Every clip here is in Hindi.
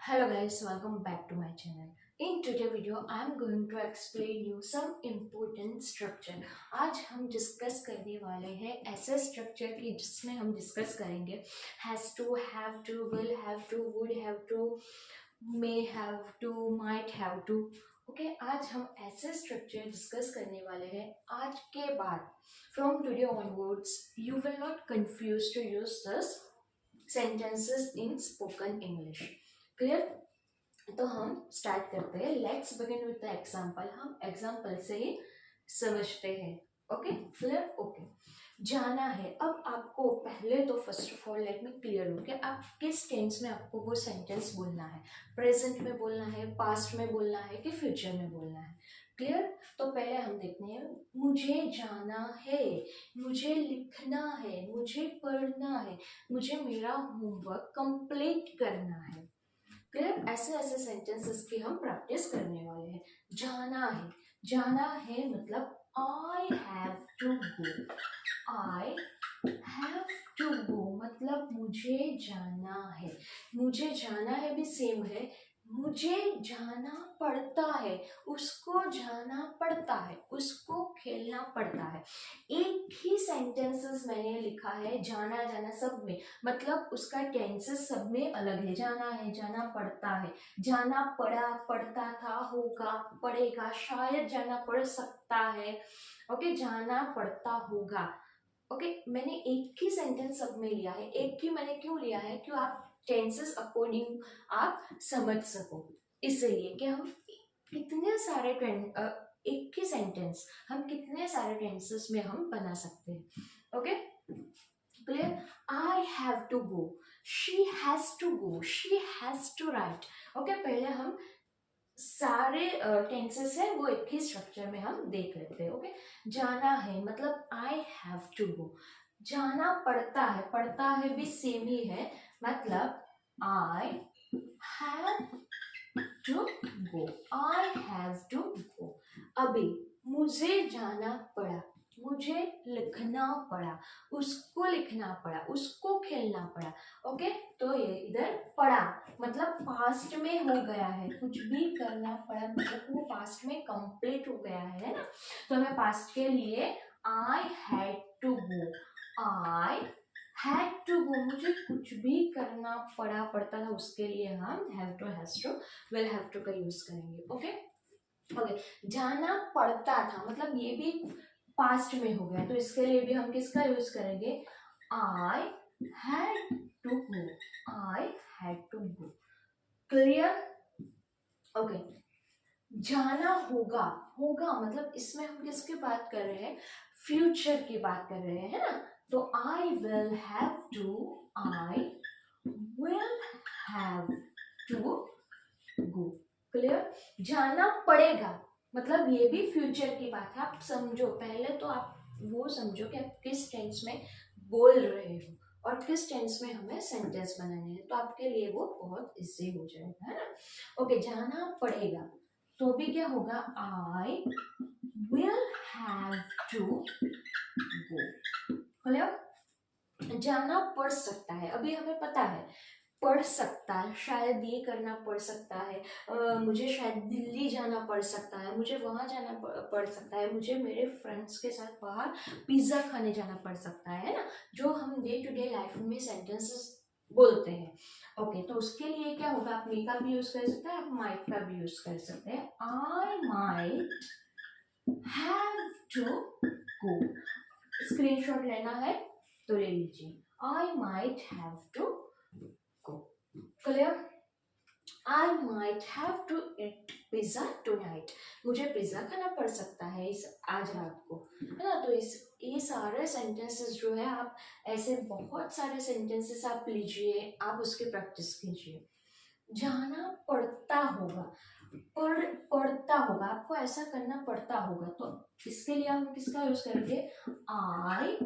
Hello guys, welcome back to my channel. In today's video, I am going to explain you some important structure. आज हम डिस्कस करने वाले हैं ऐसे स्ट्रक्चर की जिसमें हम डिस्कस करेंगे has to, have to, will have to, would have to, may have to, might have to. Okay आज हम ऐसे स्ट्रक्चर डिस्कस करने वाले हैं. आज के बाद from today onwards you will not confuse to use this sentences in spoken English. Clear? तो हम स्टार्ट करते हैं. Let's begin with the example. हम एग्जांपल से ही समझते हैं. Okay clear? ओके जाना है. अब आपको पहले तो first of all let me clear हो कि आप किस टेंस में आपको वो सेंटेंस बोलना है. प्रेजेंट में बोलना है, पास्ट में बोलना है कि फ्यूचर में बोलना है. क्लियर? तो पहले हम देखते हैं. मुझे जाना है, मुझे लिखना है, मुझे पढ़ना है, मुझे मेरा होमवर्क कंप्लीट करना है. क्लियर? ऐसे ऐसे सेंटेंसेस की हम प्रैक्टिस करने वाले हैं. जाना है, जाना है मतलब I have to go. I have to go मतलब मुझे जाना है. मुझे जाना है भी सेम है. मुझे जाना पड़ता है, उसको जाना पड़ता है, उसको खेलना पड़ता है. एक ही सेंटेंसेस मैंने लिखा है जाना जाना सब में, मतलब उसका टेंसेस सब में अलग है. जाना है, जाना पड़ता है, जाना पड़ा, पड़ता था, होगा, पड़ेगा, शायद जाना पड़ सकता है. ओके जाना पड़ता होगा. ओके मैंने एक ही सेंटेंस सब में लिया है. एक ही मैंने क्यों लिया है? क्यों आप टेंसेस अकॉर्डिंग आप समझ सको. इसलिए कि हम कितने सारे एक ही सेंटेंस हम कितने सारे टेंसेस में हम बना सकते हैं. Okay clear? I have to go, she has to go, she has to write. Okay पहले हम सारे टेंसेस है वो एक ही स्ट्रक्चर में हम देख लेते हैं. ओके जाना है मतलब आई हैव टू गो. जाना पड़ता है, पड़ता है भी सेम ही है, मतलब I have to go. I have to go. अभी मुझे जाना पड़ा, मुझे लिखना पड़ा, उसको लिखना पड़ा, उसको खेलना पड़ा. ओके तो ये इधर पड़ा मतलब पास्ट में हो गया है. कुछ भी करना पड़ा मतलब वो पास्ट में कंप्लीट हो गया है ना. तो हमें पास्ट के लिए I had to go. I had to go मुझे कुछ भी करना पड़ा, पड़ता था, उसके लिए हम have to, has to, will have to का यूज करेंगे. ओके ओके जाना पड़ता था मतलब ये भी पास्ट में हो गया, तो इसके लिए भी हम किसका यूज करेंगे? I had to go. I had to go. Clear? Okay जाना होगा. होगा मतलब इसमें हम किसकी बात कर रहे हैं? फ्यूचर की बात कर रहे हैं ना. तो I will have to, I will have to go. Clear? जाना पड़ेगा मतलब ये भी फ्यूचर की बात है. आप समझो, पहले तो आप वो समझो कि आप किस टेंस में बोल रहे हो और किस टेंस में हमें सेंटेंस बनाने हैं, तो आपके लिए वो बहुत इजी हो जाएगा, है ना. ओके जाना पड़ेगा तो भी क्या होगा? I will have to go. Clear? जाना पड़ सकता है, अभी हमें पता है पढ़ सकता है, शायद ये करना पड़ सकता है. मुझे शायद दिल्ली जाना पड़ सकता है, मुझे वहां जाना पड़ सकता है, मुझे मेरे फ्रेंड्स के साथ बाहर पिज्जा खाने जाना पड़ सकता है ना. जो हम डे टू डे लाइफ में सेंटेंसेस बोलते हैं. ओके तो उसके लिए क्या होगा? आप मे का भी यूज कर सकते हैं, आप माइट का भी यूज कर सकते हैं. I might have to go. Screenshot लेना है तो ले लीजिए. I might have to go. Clear? I might have to eat pizza tonight. मुझे पिज्जा खाना पड़ सकता है इस आज रात को, है ना. तो इस ये सारे सेंटेंसेस जो है आप ऐसे बहुत सारे सेंटेंसेस आप लीजिए, आप उसकी प्रैक्टिस कीजिए. जाना पड़ता होगा, पड़ता होगा, आपको ऐसा करना पड़ता होगा, तो इसके लिए हम किसका यूज करेंगे? I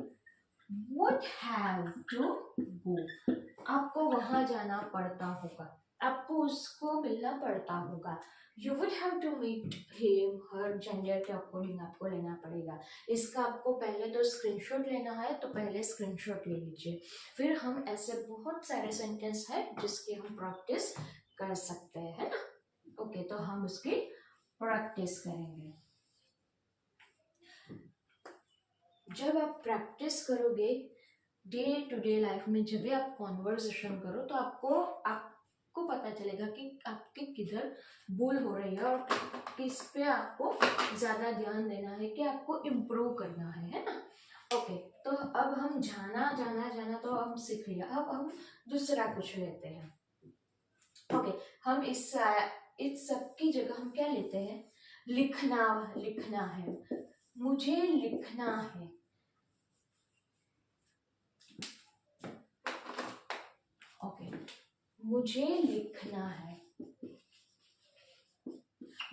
would have to go. आपको वहां जाना पड़ता होगा, आपको उसको मिलना पड़ता होगा. You would have to meet him, हर जेंडर के अकॉर्डिंग आपको लेना पड़ेगा. इसका आपको पहले तो स्क्रीनशॉट लेना है, तो पहले स्क्रीनशॉट ले लीजिए. फिर हम ऐसे बहुत सारे सेंटेंस है जिसकी हम प्रैक्टिस कर सकते हैं, है ना। ओके, तो हम उसकी प्रैक्टिस करेंगे। जब आप प्रैक्टिस करोगे डे टू डे लाइफ में, जब भी आप कॉन्वर्सेशन करो तो आपको पता चलेगा कि आपके किधर भूल हो रही है और किस पे आपको ज़्यादा ध्यान देना है, कि आपको इम्प्रूव करना है ना। ओके, तो अब हम जाना तो हम सीख लिया। अब हम दूसरा कुछ लेते हैं। ओके, हम इस सब की जगह हम क्या लेते हैं, लिखना है। मुझे लिखना है। ओके, मुझे लिखना है,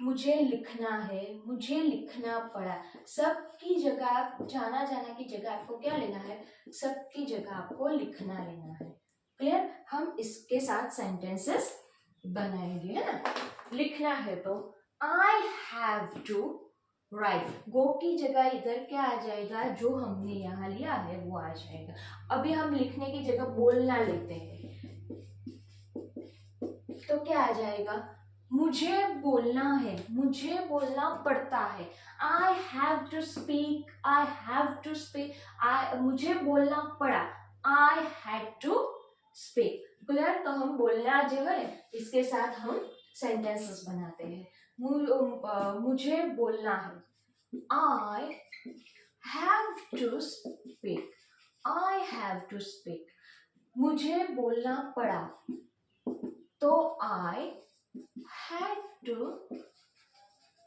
मुझे लिखना है, मुझे लिखना पड़ा। सबकी जगह जाना की जगह आपको क्या लेना है, सबकी जगह आपको लिखना लेना है। क्लियर। हम इसके साथ सेंटेंसेस बनाएंगे, है ना। लिखना है तो आई हैव टू राइट। गो की जगह इधर क्या आ जाएगा, जो हमने यहाँ लिया है वो आ जाएगा। अभी हम लिखने की जगह बोलना लेते हैं, तो क्या आ जाएगा, मुझे बोलना है, मुझे बोलना पड़ता है। I have to speak, I have to speak. मुझे बोलना पड़ा, I had to speak. Clear. तो हम बोलना जो है इसके साथ हम सेंटेंसेस बनाते हैं। मुझे बोलना है, I have to speak, I have to speak. मुझे बोलना पड़ा, तो आई had to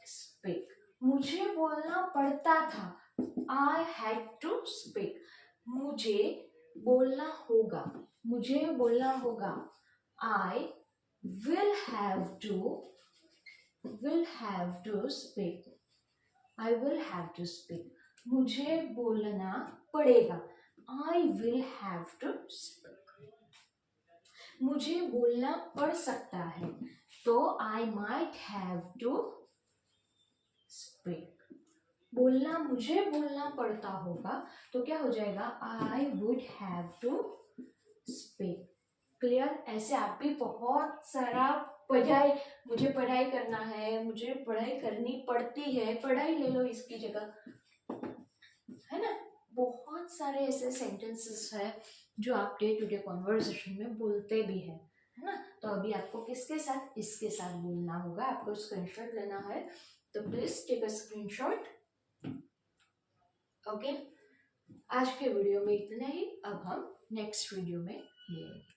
speak। मुझे बोलना पड़ता था, I had to speak। मुझे बोलना होगा, मुझे बोलना होगा, I will have to speak। I will have to speak। मुझे बोलना पड़ेगा, I will have to speak। मुझे बोलना पड़ सकता है, तो I might have to speak. मुझे बोलना पड़ता होगा, तो क्या हो जाएगा, I would have to speak. Clear. ऐसे आप भी बहुत सारा मुझे पढ़ाई करना है, मुझे पढ़ाई करनी पड़ती है, पढ़ाई ले लो इसकी जगह, है ना। बहुत सारे ऐसे सेंटेंसेस है जो आप डे टू डे कॉन्वर्सेशन में बोलते भी है ना। तो अभी आपको किसके साथ, इसके साथ बोलना होगा। आपको स्क्रीनशॉट लेना है तो please take a screenshot. Okay, आज के वीडियो में इतना ही। अब हम नेक्स्ट वीडियो में मिलेंगे।